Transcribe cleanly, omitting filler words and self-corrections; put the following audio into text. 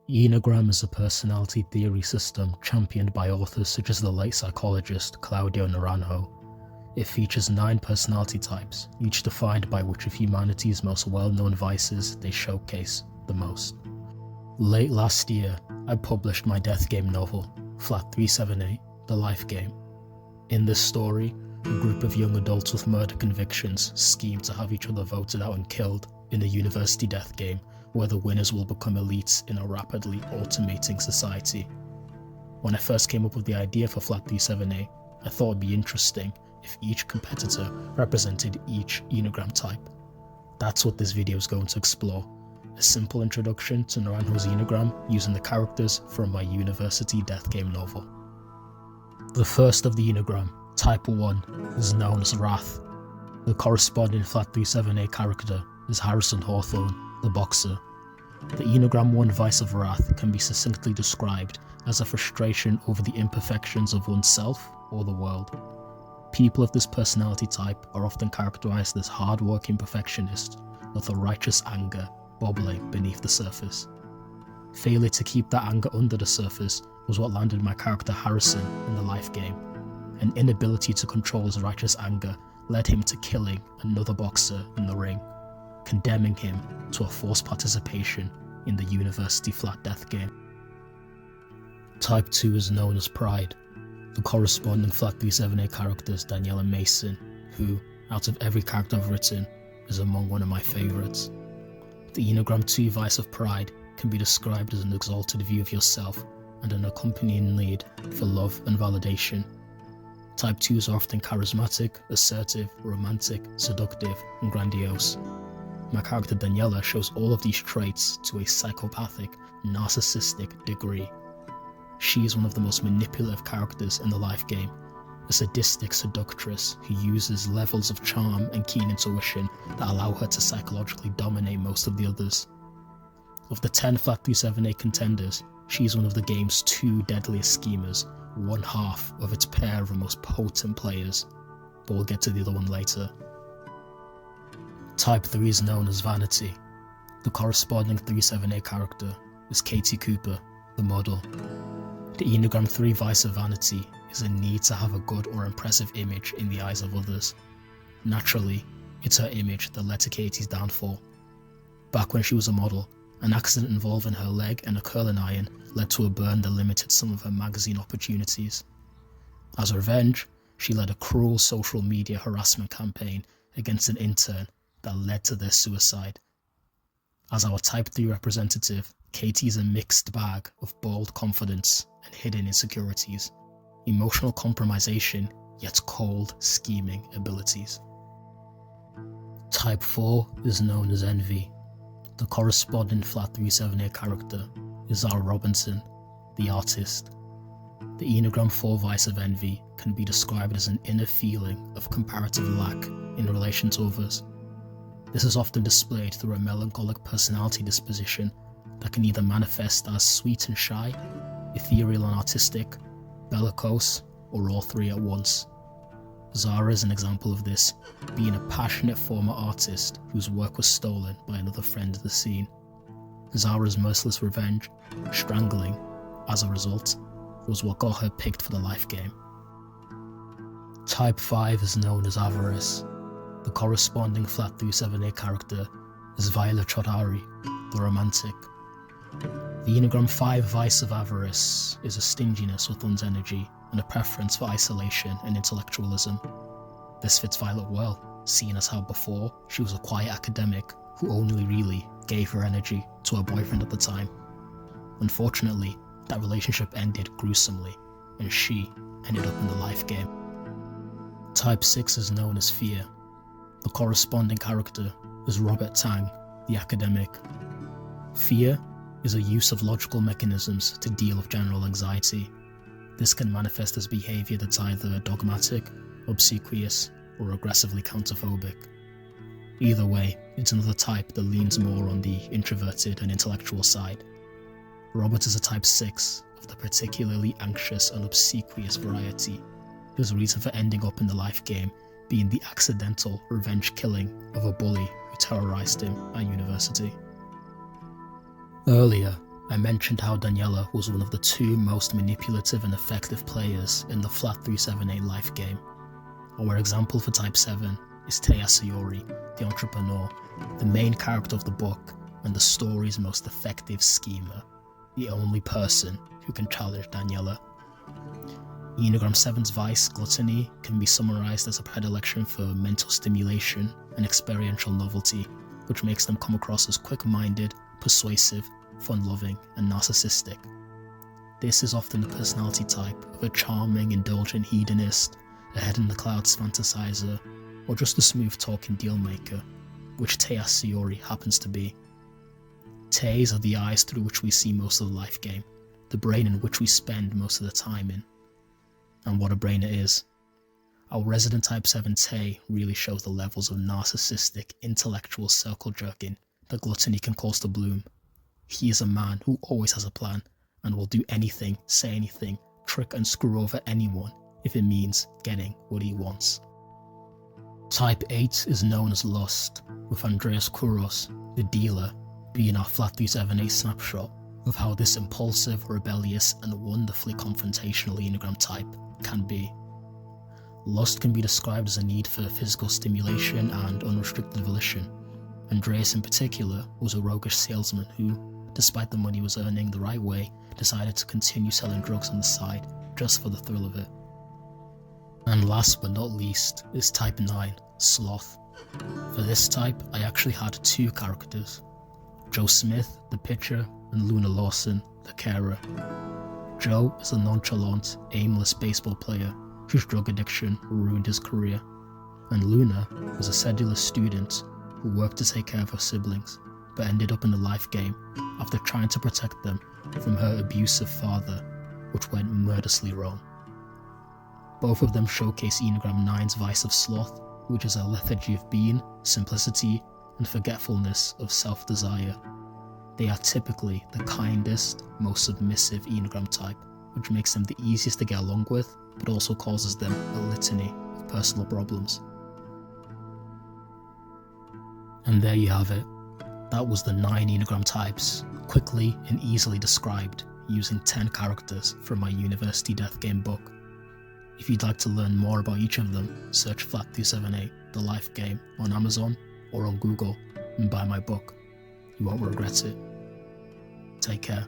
Enneagram is a personality theory system championed by authors such as the late psychologist Claudio Naranjo. It features 9 personality types, each defined by which of humanity's most well-known vices they showcase the most. Late last year, I published my death game novel, Flat 378, The Life Game. In this story, a group of young adults with murder convictions scheme to have each other voted out and killed in a university death game where the winners will become elites in a rapidly automating society. When I first came up with the idea for Flat 378, I thought it'd be interesting if each competitor represented each Enneagram type. That's what this video is going to explore. A simple introduction to Naranjo's Enneagram using the characters from my university death game novel. The first of the Enneagram, Type 1, is known as Wrath. The corresponding Flat 378 character is Harrison Hawthorne, the boxer. The Enneagram 1 vice of wrath can be succinctly described as a frustration over the imperfections of oneself or the world. People of this personality type are often characterized as hard-working perfectionists with a righteous anger bubbling beneath the surface. Failure to keep that anger under the surface was what landed my character Harrison in the life game. An inability to control his righteous anger led him to killing another boxer in the ring, condemning him to a forced participation in the university flat death game. Type 2 is known as Pride. The corresponding Flat 378 character is Daniela Mason, who, out of every character I've written, is among one of my favourites. The Enneagram 2 vice of Pride can be described as an exalted view of yourself and an accompanying need for love and validation. Type 2s are often charismatic, assertive, romantic, seductive, and grandiose. My character Daniela shows all of these traits to a psychopathic, narcissistic degree. She is one of the most manipulative characters in the life game, a sadistic seductress who uses levels of charm and keen intuition that allow her to psychologically dominate most of the others. Of the 10 Flat 378 contenders, she is one of the game's 2 deadliest schemers, one half of its pair of the most potent players, but we'll get to the other one later. Type 3 is known as Vanity. The corresponding 378 character is Katie Cooper, the model. The Enneagram 3 vice of Vanity is a need to have a good or impressive image in the eyes of others. Naturally, it's her image that led to Katie's downfall. Back when she was a model, an accident involving her leg and a curling iron led to a burn that limited some of her magazine opportunities. As revenge, she led a cruel social media harassment campaign against an intern that led to their suicide. As our Type 3 representative, Katie is a mixed bag of bold confidence and hidden insecurities, emotional compromisation, yet cold, scheming abilities. Type 4 is known as Envy. The corresponding Flat 378 character is Zara Robinson, the artist. The Enneagram 4 vice of Envy can be described as an inner feeling of comparative lack in relation to others. This is often displayed through a melancholic personality disposition that can either manifest as sweet and shy, ethereal and artistic, bellicose, or all 3 at once. Zara is an example of this, being a passionate former artist whose work was stolen by another friend of the scene. Zara's merciless revenge, strangling, as a result, was what got her picked for the life game. Type 5 is known as Avarice. The corresponding Flat 378 character is Violet Chodhary, the romantic. The Enneagram 5 vice of Avarice is a stinginess with one's energy and a preference for isolation and intellectualism. This fits Violet well, seeing as how before she was a quiet academic who only really gave her energy to her boyfriend at the time. Unfortunately, that relationship ended gruesomely, and she ended up in the life game. Type 6 is known as Fear. The corresponding character is Robert Tang, the academic. Fear is a use of logical mechanisms to deal with general anxiety. This can manifest as behaviour that's either dogmatic, obsequious, or aggressively counterphobic. Either way, it's another type that leans more on the introverted and intellectual side. Robert is a type 6 of the particularly anxious and obsequious variety, whose reason for ending up in the life game being the accidental revenge killing of a bully who terrorized him at university. Earlier, I mentioned how Daniela was one of the 2 most manipulative and effective players in the flat 378 life game. Our example for type 7 is Tejiri, the entrepreneur, the main character of the book and the story's most effective schemer, the only person who can challenge Daniela. Enneagram 7's vice, gluttony, can be summarized as a predilection for mental stimulation and experiential novelty, which makes them come across as quick-minded, persuasive, fun-loving, and narcissistic. This is often the personality type of a charming, indulgent hedonist, a head-in-the-clouds fantasizer, or just a smooth-talking deal-maker, which Tejiri happens to be. Teys are the eyes through which we see most of the life game, the brain in which we spend most of the time in. And what a brain it is. Our resident type 7 Tay really shows the levels of narcissistic, intellectual circle jerking that gluttony can cause to bloom. He is a man who always has a plan and will do anything, say anything, trick and screw over anyone if it means getting what he wants. Type 8 is known as Lust, with Andreas Kouros, the dealer, being our flat 378 snapshot of how this impulsive, rebellious, and wonderfully confrontational Enneagram type can be. Lust can be described as a need for physical stimulation and unrestricted volition. Andreas in particular was a roguish salesman who, despite the money he was earning the right way, decided to continue selling drugs on the side just for the thrill of it. And last but not least is type 9, Sloth. For this type, I actually had 2 characters, Joe Smith, the pitcher, and Luna Lawson, the carer. Joe is a nonchalant, aimless baseball player whose drug addiction ruined his career, and Luna was a sedulous student who worked to take care of her siblings, but ended up in the life game after trying to protect them from her abusive father, which went murderously wrong. Both of them showcase Enneagram 9's vice of sloth, which is a lethargy of being, simplicity, and forgetfulness of self-desire. They are typically the kindest, most submissive Enneagram type, which makes them the easiest to get along with, but also causes them a litany of personal problems. And there you have it. That was the 9 Enneagram types, quickly and easily described using 10 characters from my University Death Game book. If you'd like to learn more about each of them, search Flat 278, The Life Game, on Amazon or on Google and buy my book. You won't regret it. Take care.